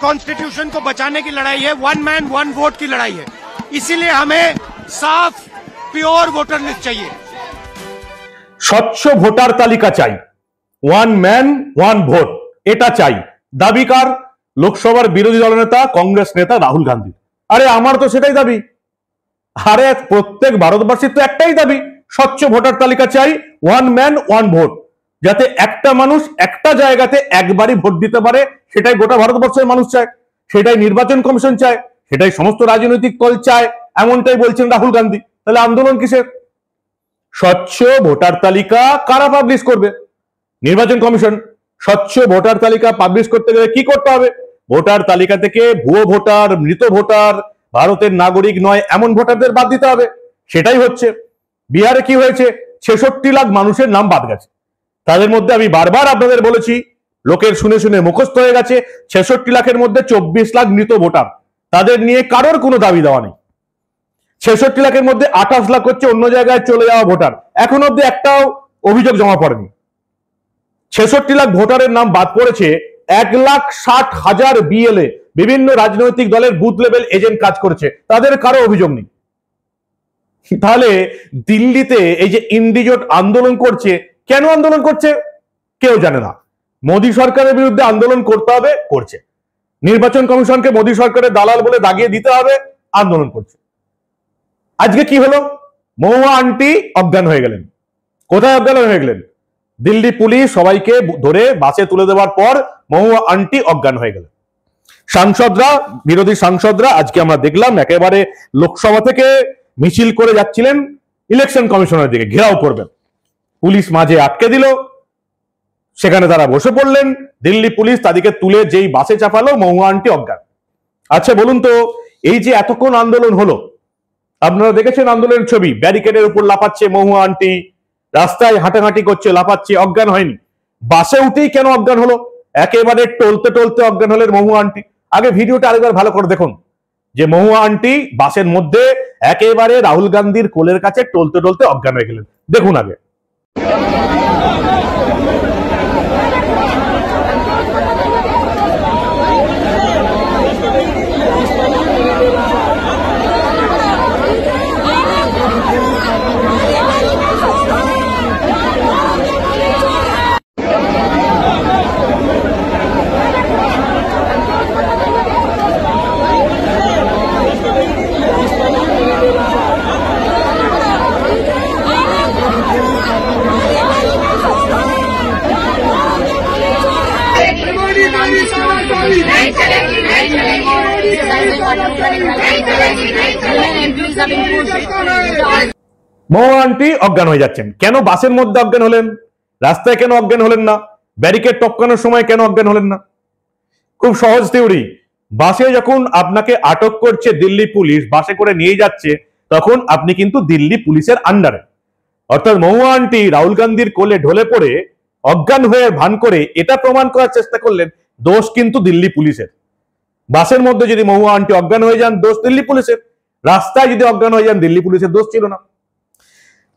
Constitution को बचाने की लड़ाई है, वन मैन वन वोट की लड़ाई है। इसीलिए हमें साफ प्योर वोटर लिस्ट चाहिए। স্বচ্ছ ভোটার তালিকা চাই, ওয়ান ম্যান ওয়ান ভোট, এটা চাই। দাবিকার লোকসভার বিরোধী দলনেতা কংগ্রেস নেতা রাহুল গান্ধী। আরে আমার তো সেটাই দাবি, আরে প্রত্যেক ভারতবাসীর তো একটাই দাবি, স্বচ্ছ ভোটার তালিকা চাই, ওয়ান ম্যান ওয়ান ভোট, যাতে একটা মানুষ একটা জায়গাতে একবারই ভোট দিতে পারে। সেটাই গোটা ভারতবর্ষের মানুষ চায়, সেটাই নির্বাচন কমিশন চায়, সেটাই সমস্ত রাজনৈতিক দল চায়, এমনটাই বলছেন রাহুল গান্ধী। তাহলে আন্দোলন কিসের? স্বচ্ছ ভোটার তালিকা কারা পাবলিশ করবে? নির্বাচন কমিশন। স্বচ্ছ ভোটার তালিকা পাবলিশ করতে গেলে কি করতে হবে? ভোটার তালিকা থেকে ভুয়ো ভোটার, মৃত ভোটার, ভারতের নাগরিক নয় এমন ভোটারদের বাদ দিতে হবে। সেটাই হচ্ছে। বিহারে কি হয়েছে? 66 লাখ মানুষের নাম বাদ গেছে। তাদের মধ্যে আমি বারবার আপনাদের বলেছি, লোকের শুনে শুনে মুখস্থ হয়ে গেছে, 66 লাখের মধ্যে 24 লাখ মৃত ভোটার। তাদের নিয়ে কারোর কোনো দাবি দেওয়া নেই। 66 লাখের মধ্যে 28 লাখ হচ্ছে অন্য জায়গায় চলে যাওয়া ভোটার, এখন অব্দি একটাও অভিযোগ জমা পড়েনি। 66 লাখ ভোটারের নাম বাদ পড়েছে। 1,60,000 বিএলএ, বিভিন্ন রাজনৈতিক দলের বুথ লেভেল এজেন্ট কাজ করেছে, তাদের কারো অভিযোগ নেই। তাহলে দিল্লিতে এই যে ইন্ডিজোট আন্দোলন করছে, কেন আন্দোলন করছে কেউ জানে না। মোদী সরকারের বিরুদ্ধে আন্দোলন করতে হবে, করছে। নির্বাচন কমিশনকে মোদী সরকারের দালাল বলে দাগিয়ে দিতে হবে, আন্দোলন করছে। আজকে কি হলো? মহুয়া আন্টি অজ্ঞান হয়ে গেলেন। কোথায় অজ্ঞান হয়ে গেলেন? দিল্লি পুলিশ সবাইকে ধরে বাসে তুলে দেওয়ার পর মহুয়া আন্টি অজ্ঞান হয়ে গেলেন। সাংসদরা, বিরোধী সাংসদরা আজকে আমরা দেখলাম একেবারে লোকসভা থেকে মিছিল করে যাচ্ছিলেন ইলেকশন কমিশনের দিকে, ঘেরাও করবেন। পুলিশ মাঝে আটকে দিল, সেখানে তারা বসে পড়লেন। দিল্লি পুলিশ তাদেরকে তুলে যেই বাসে চাপালো, মহুয়া আন্টি অজ্ঞান। আচ্ছা বলুন তো, এই যে এতক্ষণ আন্দোলন হলো, আপনারা দেখেছেন আন্দোলনের ছবি, ব্যারিকেডের উপর লাফাচ্ছে মহুয়া আন্টি, রাস্তায় হাঁটাহাঁটি করছে, লাফাচ্ছে, অজ্ঞান হয়নি। বাসে উঠেই কেন অজ্ঞান হলো? একেবারে টলতে টলতে অজ্ঞান হলেন মহুয়া আন্টি। আগে ভিডিওটা আরেকবার ভালো করে দেখুন, যে মহুয়া আন্টি বাসের মধ্যে একেবারে রাহুল গান্ধীর কোলের কাছে টলতে টলতে অজ্ঞান হয়ে গেলেন। দেখুন আগে। মহুয়া আন্টি অজ্ঞান হয়ে যাচ্ছেন। কেন বাসের মধ্যে অজ্ঞান হলেন? রাস্তায় কেন অজ্ঞান হলেন না? ব্যারিকেড টপকানোর সময় কেন অজ্ঞান হলেন না? খুব সহজ থিওরি। বাসে যখন আপনাকে আটক করছে দিল্লি পুলিশ, বাসে করে নিয়ে যাচ্ছে, তখন আপনি কিন্তু দিল্লি পুলিশের আন্ডারে। অর্থাৎ মহুয়া আন্টি রাহুল গান্ধীর কোলে ঢলে পড়ে অজ্ঞান হয়ে ভান করে এটা প্রমাণ করার চেষ্টা করলেন, দোষ কিন্তু দিল্লি পুলিশের। বাসের মধ্যে যদি মহুয়া আন্টি অজ্ঞান হয়ে যান, দোষ দিল্লি পুলিশের। রাস্তায় যদি অজ্ঞান হয়ে যান, দিল্লি পুলিশের দোষ ছিল না।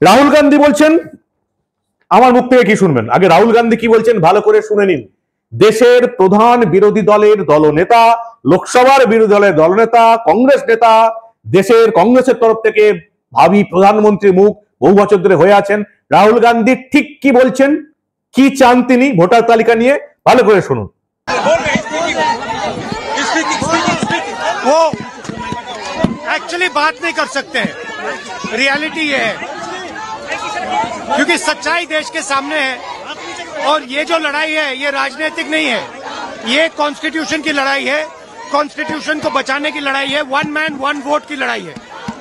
রাহুল গান্ধী বলছেন, আমার মুখ থেকে কি শুনবেন? আগে রাহুল গান্ধী কি বলছেন ভালো করে শুনে নিন। দেশের প্রধান বিরোধী দলের দলনেতা, লোকসভার বিরোধী দলের দলনেতা, কংগ্রেস নেতা, দেশের কংগ্রেসের তরফ থেকে ভাবি প্রধানমন্ত্রী মুখ বহু বছর ধরে হয়ে আছেন। রাহুল গান্ধী ঠিক কি বলছেন, কি চান তিনি ভোটার তালিকা নিয়ে, ভালো করে শুনুন। वो एक्चुअली बात नहीं कर सकते, रियलिटी ये है, क्योंकि सच्चाई देश के सामने है। और ये जो लड़ाई है ये राजनीतिक नहीं है, ये कॉन्स्टिट्यूशन की लड़ाई है, कॉन्स्टिट्यूशन को बचाने की लड़ाई है, वन मैन वन वोट की लड़ाई है।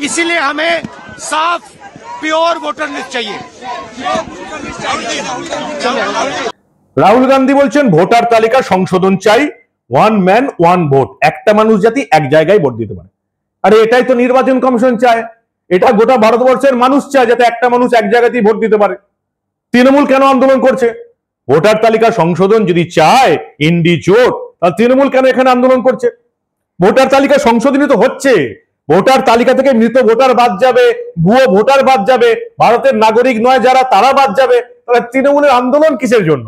इसीलिए हमें साफ प्योर वोटर लिस्ट चाहिए। রাহুল গান্ধী বলছেন ভোটার তালিকা সংশোধন চাই, ওয়ান ম্যান ওয়ান ভোট, একটা মানুষ জাতি এক জায়গায় ভোট দিতে পারে। আরে এটাই তো নির্বাচন কমিশন চায়, এটা গোটা ভারতবর্ষের মানুষ চায়, যাতে একটা মানুষ এক জায়গাতেই ভোট দিতে পারে। তৃণমূল কেন আন্দোলন করছে? ভোটার তালিকা সংশোধন যদি চায় ইন্ডি জোট, তাহলে তৃণমূল কেন এখানে আন্দোলন করছে? ভোটার তালিকা সংশোধনী তো হচ্ছে, ভোটার তালিকা থেকে মৃত ভোটার বাদ যাবে, ভুয়ো ভোটার বাদ যাবে, ভারতের নাগরিক নয় যারা তারা বাদ যাবে, তাহলে তৃণমূলের আন্দোলন কিসের জন্য?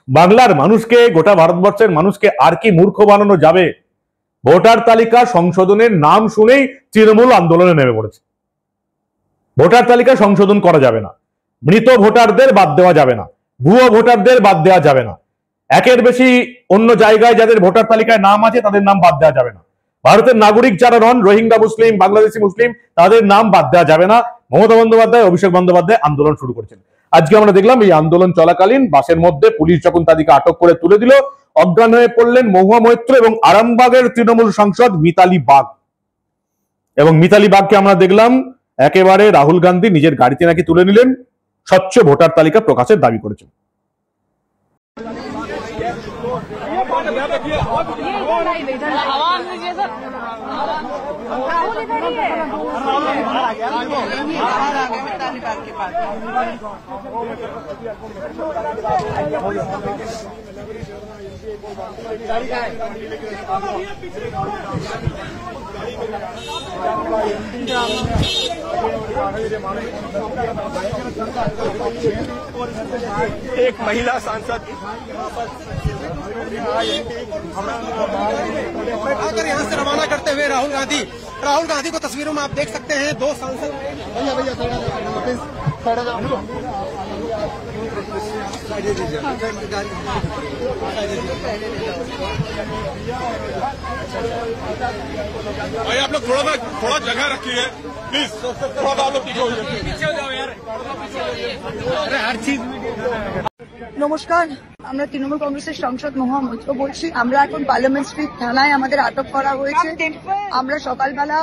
বাংলার মানুষকে, গোটা ভারতবর্ষের মানুষকে আর কি মূর্খ বানানো যাবে? ভোটার তালিকা সংশোধনের নাম শুনেই তৃণমূল আন্দোলনে নেমে পড়েছে। ভোটার তালিকা সংশোধন করা যাবে না, মৃত ভোটারদের বাদ দেওয়া যাবে না, ভুয়ো ভোটারদের বাদ দেওয়া যাবে না, একের বেশি অন্য জায়গায় যাদের ভোটার তালিকায় নাম আছে তাদের নাম বাদ দেওয়া যাবে না, ভারতের নাগরিক যারা নন, রোহিঙ্গা মুসলিম, বাংলাদেশি মুসলিম, তাদের নাম বাদ দেওয়া যাবে না। মমতা বন্দ্যোপাধ্যায়, অভিষেক বন্দ্যোপাধ্যায় আন্দোলন শুরু করেছেন। আজকে আমরা দেখলাম এই আন্দোলন চলাকালীন বাসের মধ্যে পুলিশ যখন তাদেরকে আটক করে তুলে দিল, অজ্ঞান হয়ে পড়লেন মহুয়া মৈত্র এবং আরামবাগের তৃণমূল সাংসদ মিতালি বাগ। এবং মিতালি বাগকে আমরা দেখলাম একেবারে রাহুল গান্ধী নিজের গাড়িতে নাকি তুলে নিলেন, স্বচ্ছ ভোটার তালিকা প্রকাশের দাবি করেছেন। एक महिला सांसद आकर यहाँ से रवाना करते हुए राहुल गांधी को तस्वीरों में आप देख सकते हैं। दो सांसद भाई आप लोग थोड़ा जगह रखिए प्लीज, थोड़ा आप लोग पीछे हो जाओ यार। अरे हर चीज নমস্কার, আমরা তৃণমূল কংগ্রেসের সাংসদ মহুয়া মৈত্র বলছি। আমরা এখন পার্লামেন্ট স্ট্রিট থানায় আমাদের আটক করা হয়েছে। আমরা সকালবেলা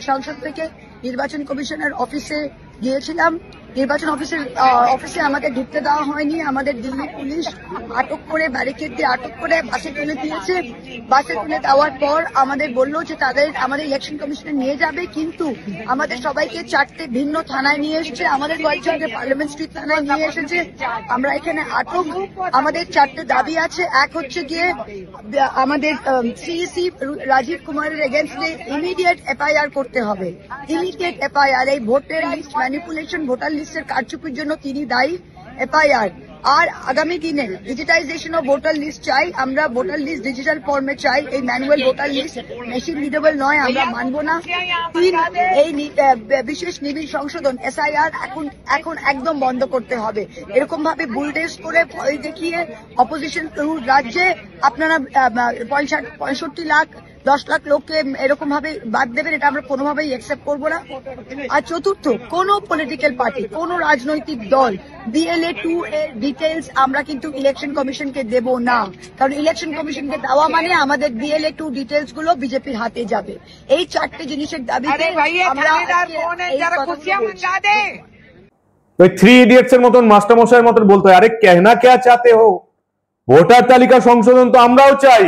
সংসদ থেকে নির্বাচন কমিশনের অফিসে গিয়েছিলাম। নির্বাচন অফিসে আমাদের ঢুকতে দেওয়া হয়নি। আমাদের দিল্লি পুলিশ আটক করে, ব্যারিকেড দিয়ে আটক করে বাসে তুলে দিয়েছে। বাসে তুলে দেওয়ার পর আমাদের বললো যে আমাদের ইলেকশন কমিশনে নিয়ে যাবে, কিন্তু আমাদের সবাইকে 4টে ভিন্ন থানায় নিয়ে এসেছে। আমাদের কয়েকজনকে পার্লামেন্ট স্ট্রিট থানায় নিয়ে এসেছে। আমরা এখানে আটক। আমাদের 4টে দাবি আছে। এক হচ্ছে গিয়ে আমাদের সিইসি রাজীব কুমারের এগেনস্টে ইমিডিয়েট এফআইআর করতে হবে। Immediate FIR. এই ভোটের লিস্ট ম্যানিপুলেশন, ভোটার লিস্টের কারচুপির জন্য তিনি দায়ী। এফআইআর। আর আগামী দিনে ডিজিটাইজেশন অফ ভোটার লিস্ট চাই। আমরা ভোটার লিস্ট ডিজিটাল ফর্মে চাই। এই manual voter list machine readable নয়, আমরা মানব না। এই বিশেষ নিবিড় সংশোধন SIR এখন একদম বন্ধ করতে হবে। এরকম ভাবে বুলডেজ করে, ভয় দেখিয়ে অপোজিশন রাজ্যে আপনারা 65 লাখ 10 লাখ লোককে এরকম ভাবে বাদ দেবেন, এটা আমরা কোনোভাবেই অ্যাকসেপ্ট করবো না। আর চতুর্থ, কোন পলিটিক্যাল পার্টি, কোন রাজনৈতিক দল BLA 2 এর ডিটেলস আমরা কিন্তু ইলেকশন কমিশনকে দেব না। কারণ ইলেকশন কমিশনকে দেওয়া মানে আমাদের BLA 2 ডিটেলস গুলো বিজেপির হাতে যাবে। এই 4টে জিনিসের দাবিতে আমরা तो 3 इडियट्स এর মতন মাস্টারমশাইয়ের মতন বলতে হয়, আরে कहना क्या चाहते हो? ভোটার তালিকা সংশোধন তো আমরাও চাই।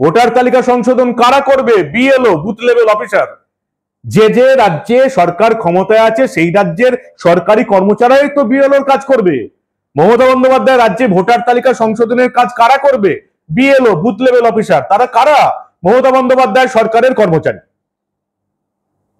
ভোটার তালিকা সংশোধন কারা করবে? BLO, booth level officer. যে রাজ্যে সরকার ক্ষমতায় আছে সেই রাজ্যের সরকারি কর্মচারীরাই তো BLOর কাজ করবে। মমতা বন্দ্যোপাধ্যায় রাজ্যে ভোটার তালিকা সংশোধনের কাজ কারা করবে? BLO, booth level officer. তারা কারা? মমতা বন্দ্যোপাধ্যায় সরকারের কর্মচারী।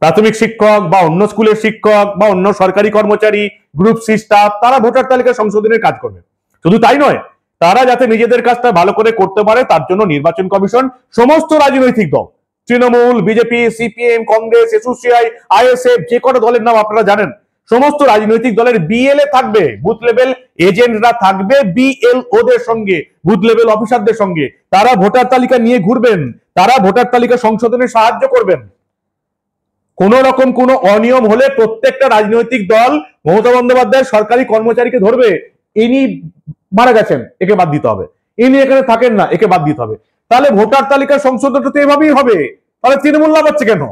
প্রাথমিক শিক্ষক বা অন্য স্কুলের শিক্ষক বা অন্য সরকারি কর্মচারী, গ্রুপ সি স্টাফ, তারা ভোটার তালিকা সংশোধনের কাজ করবে। শুধু তাই নয়, তারা যাতে নিজেদের কাজটা ভালো করে করতে পারে তার জন্য নির্বাচন কমিশন সমস্ত রাজনৈতিক দল, Trinamool, BJP, CPM, Congress, SUCI, ISF, যে কোনো দলের নাম আপনারা জানেন, সমস্ত রাজনৈতিক দলের BLA থাকবে, বুথ লেভেল এজেন্টরা থাকবে BLOদের সঙ্গে, বুথ লেভেল অফিসারদের সঙ্গে। তারা ভোটার তালিকা নিয়ে ঘুরবেন, তারা ভোটার তালিকা সংশোধনে সাহায্য করবেন। কোন রকম কোন অনিয়ম হলে প্রত্যেকটা রাজনৈতিক দল মমতা বন্দ্যোপাধ্যায়ের সরকারি কর্মচারীকে ধরবে, ইনি মারা গেছেন, একে বাদ দিতে হবে, ইনি এখানে থাকেন না, একে বাদ দিতে হবে। তাহলে ভোটার তালিকার সংশোধনটা তো এভাবেই হবে। তাহলে তৃণমূল লাফাচ্ছে কেন?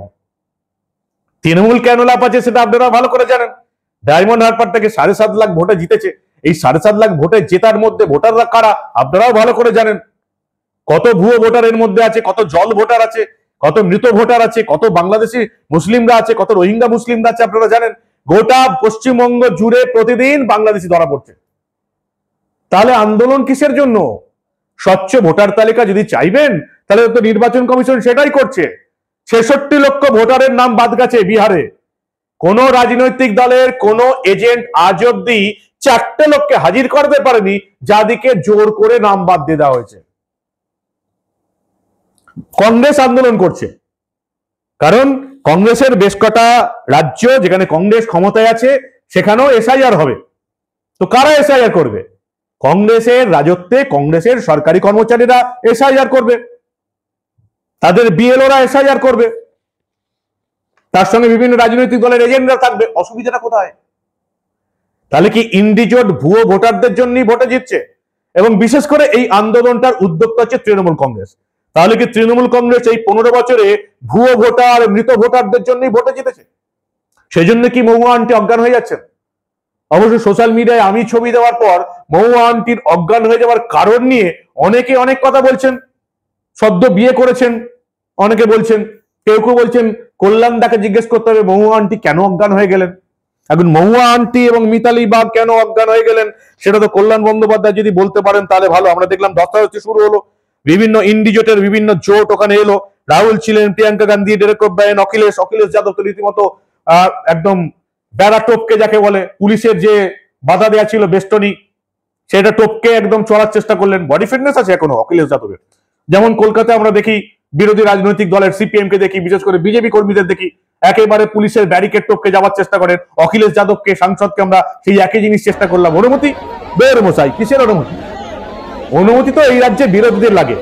তৃণমূল কেন লাফাচ্ছে সেটা আপনারা ভালো করে জানেন। ডায়মন্ড হারবার থেকে 7.5 লাখ ভোটে জিতেছে। এই 7.5 লাখ ভোটে জেতার মধ্যে ভোটাররা কারা আপনারাও ভালো করে জানেন। কত ভুয়ো ভোটার এর মধ্যে আছে, কত জল ভোটার আছে, কত মৃত ভোটার আছে, কত বাংলাদেশি মুসলিমরা আছে, কত রোহিঙ্গা মুসলিমরা আছে, আপনারা জানেন। গোটা পশ্চিমবঙ্গ জুড়ে প্রতিদিন বাংলাদেশি ধরা পড়ছে। তাহলে আন্দোলন কিসের জন্য? স্বচ্ছ ভোটার তালিকা যদি চাইবেন তাহলে তো নির্বাচন কমিশন সেটাই করছে। 66 লক্ষ ভোটারের নাম বাদ গেছে বিহারে। কোন রাজনৈতিক দলের কোন এজেন্ট আজ অব্দি 4টে লোককে হাজির করতে পারেনি যাদেরকে জোর করে নাম বাদ দিয়ে দেওয়া হয়েছে। কংগ্রেস আন্দোলন করছে কারণ কংগ্রেসের বেশ কটা রাজ্য যেখানে কংগ্রেস ক্ষমতায় আছে সেখানেও এসআইআর হবে। তো কারা এসআইআর করবে? কংগ্রেসের রাজত্বে কংগ্রেসের সরকারি কর্মচারীরা এসআইআর করবে, তাদের বিএলওরা এসআইআর করবে, তার সঙ্গে বিভিন্ন রাজনৈতিক দলের এজেন্টরা থাকবে। অসুবিধাটা কোথায়? তাহলে কি ইন্ডিজোট ভুয়ো ভোটারদের জন্যই ভোটে জিতছে? এবং বিশেষ করে এই আন্দোলনটার উদ্যোক্তা হচ্ছে তৃণমূল কংগ্রেস। তাহলে কি তৃণমূল কংগ্রেস এই 15 বছরে ভুয়ো ভোটার মৃত ভোটারদের জন্যই ভোটে জিতেছে? সেই জন্য কি মহুয়া আন্টি অজ্ঞান হয়ে যাচ্ছেন? অবশ্য সোশ্যাল মিডিয়ায় আমি ছবি দেওয়ার পর মহুয়া আন্টির অজ্ঞান হয়ে যাওয়ার কারণ নিয়ে অনেকে অনেক কথা বলছেন। সদ্য বিয়ে করেছেন অনেকে বলছেন, কেউ কেউ বলছেন কল্যাণদাকে জিজ্ঞেস করতে হবে মহুয়া আন্টি কেন অজ্ঞান হয়ে গেলেন। এখন মহুয়া আন্টি এবং মিতালি বাগ কেন অজ্ঞান হয়ে গেলেন সেটা তো কল্যাণ বন্দ্যোপাধ্যায় যদি বলতে পারেন তাহলে ভালো। আমরা দেখলাম ধস্তাধস্তি শুরু হলো, বিভিন্ন ইন্ডিজোটের বিভিন্ন জোট ওখানে এলো, রাহুল ছিলেন, প্রিয়াঙ্কা গান্ধী, ডেরেক ওব্রায়েন, অখিলেশ যাদব তো রীতিমতো একদম বেড়া টপকে যাকে বলে, পুলিশের যে বাধা দেওয়া ছিল বেষ্টনী সেটা টপকে একদম চলার চেষ্টা করলেন। বডি ফিটনেস আছে এখনো অখিলেশ যাদবের। যেমন কলকাতায় আমরা দেখি বিরোধী রাজনৈতিক দলের সিপিএম কে দেখি, বিশেষ করে বিজেপি কর্মীদের দেখি একেবারে পুলিশের ব্যারিকেড টপকে যাওয়ার চেষ্টা করেন। অখিলেশ যাদবকে সাংসদকে আমরা সেই একই জিনিস চেষ্টা করলাম। অনুমতি বের মশাই, কিসের অনুমতি? অনুমতি তো এই রাজ্যে বিরোধীদের লাগে,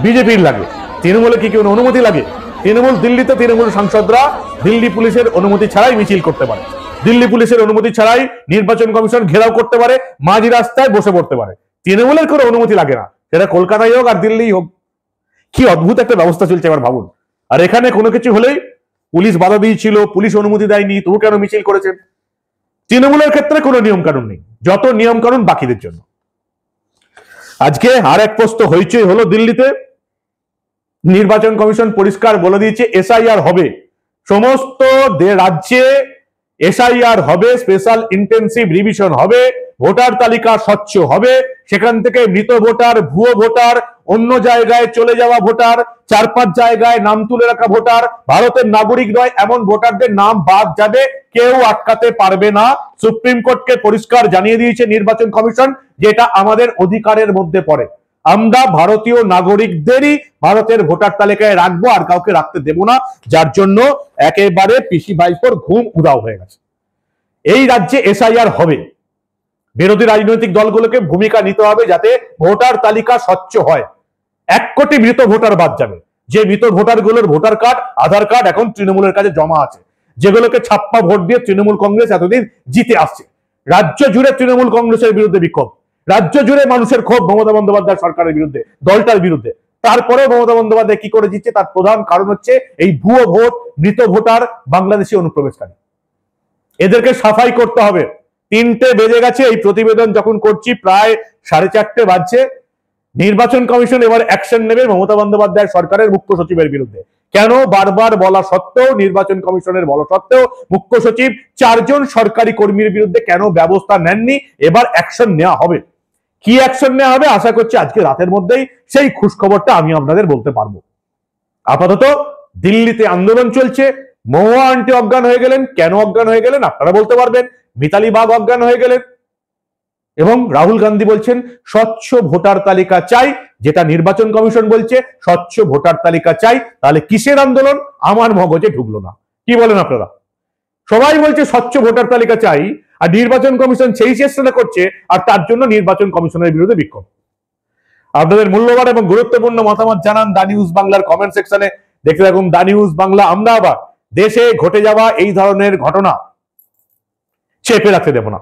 বিজেপির লাগে, তৃণমূলে কি কোনো অনুমতি লাগে? তৃণমূল দিল্লিতে তৃণমূল সাংসদরা দিল্লি পুলিশের অনুমতি ছাড়াই মিছিল করতে পারে, দিল্লি পুলিশের অনুমতি ছাড়াই নির্বাচন কমিশন ঘেরাও করতে পারে, মাঝ রাস্তায় বসে পড়তে পারে। তৃণমূলের কোনো অনুমতি লাগে না, সেটা কলকাতায় হোক আর দিল্লিই হোক। কি অদ্ভুত একটা ব্যবস্থা চলছে এবার ভাবুন। আর এখানে কোনো কিছু হলেই পুলিশ বাধা দিয়েছিল, পুলিশ অনুমতি দেয়নি, তবু কেন মিছিল করেছেন? তৃণমূলের ক্ষেত্রে কোনো নিয়ম কানুন নেই, যত নিয়ম কানুন বাকিদের জন্য। আজকে আর এক পোস্ত হইচই হলো দিল্লিতে। নির্বাচন কমিশন পরিষ্কার বলে দিয়েছে এসআইআর হবে, সমস্ত রাজ্যে এসআইআর হবে, স্পেশাল ইন্টেনসিভ রিভিশন হবে, ভোটার তালিকা স্বচ্ছ হবে, সেখান থেকে মৃত ভোটার, ভুয়ো ভোটার, অন্য জায়গায় চলে যাওয়া ভোটার, 4-5 জায়গায় নাম তুলে রাখা ভোটার, ভারতের নাগরিক নয় এমন ভোটারদের নাম বাদ যাবে, কেউ আটকাতে পারবে না। সুপ্রিম কোর্টকে পরিষ্কার জানিয়ে দিয়েছে নির্বাচন কমিশন যেটা আমাদের অধিকারের মধ্যে পড়ে। আমরা ভারতীয় নাগরিকদেরই ভারতের ভোটার তালিকায় রাখবো, আর কাউকে রাখতে দেব না, যার জন্য একেবারে পিসি ভাইপোর ঘুম উধাও হয়ে গেছে। এই রাজ্যে এসআইআর হবে, বিরোধী রাজনৈতিক দলগুলোকে ভূমিকা নিতে হবে যাতে ভোটার তালিকা স্বচ্ছ হয়। 1 কোটি মৃত ভোটার বাদ যাবে, যে মৃত ভোটারগুলোর ভোটার কার্ড, আধার কার্ড এখন তৃণমূলের কাছে জমা আছে, যেগুলোকে ছাপ্পা ভোট দিয়ে তৃণমূল কংগ্রেস এতদিন জিতে আসছে। রাজ্য জুড়ে তৃণমূল কংগ্রেসের বিরুদ্ধে বিক্ষোভ, রাজ্য জুড়ে মানুষের ক্ষোভ মমতা বন্দ্যোপাধ্যায় সরকারের বিরুদ্ধে, দলটার বিরুদ্ধে। তারপরে মমতা বন্দ্যোপাধ্যায় কি করে জিতছে তার প্রধান কারণ হচ্ছে এই ভুয়ো ভোট, মৃত ভোটার, বাংলাদেশি অনুপ্রবেশকারী। এদেরকে সাফাই করতে হবে। 3টে বেজে গেছে, এই প্রতিবেদন যখন করছি প্রায় 4:30 বাজছে। নির্বাচন কমিশন এবার অ্যাকশন নেবে মমতা বন্দ্যোপাধ্যায় সরকারের মুখ্য সচিবের বিরুদ্ধে। কেন? বারবার বলা সত্ত্বেও, নির্বাচন কমিশনের বলা সত্ত্বেও মুখ্য সচিব 4 জন সরকারি কর্মীর বিরুদ্ধে কেন ব্যবস্থা নেননি? এবার অ্যাকশন নেওয়া হবে। কি অ্যাকশন নেওয়া হবে আশা করছি আজকে রাতের মধ্যেই সেই খুশখবরটা আমি আপনাদের বলতে পারবো। আপাতত দিল্লিতে আন্দোলন চলছে। মহুয়া আন্টি অজ্ঞান হয়ে গেলেন, কেন অজ্ঞান হয়ে গেলেন আপনারা বলতে পারবেন। মিতালি বাগ অজ্ঞান হয়ে গেলেন এবং রাহুল গান্ধী বলছেন স্বচ্ছ ভোটার তালিকা চাই, যেটা নির্বাচন কমিশন বলছে স্বচ্ছ ভোটার তালিকা চাই। তাহলে কিসের আন্দোলন আমার মগজে ঢুকলো না। কি বলেন আপনারা? সবাই বলছে স্বচ্ছ ভোটার তালিকা চাই, আর নির্বাচন কমিশন সেই চেষ্টা করছে, আর তার জন্য নির্বাচন কমিশনের বিরুদ্ধে বিক্ষোভ। আপনাদের মূল্যবান এবং গুরুত্বপূর্ণ মতামত জানান দা নিউজ বাংলার কমেন্ট সেকশনে। দেখতে থাকুন দা নিউজ বাংলা। আমরা আবার দেশে ঘটে যাওয়া এই ধরনের ঘটনা চেপে রাখতে দেব না।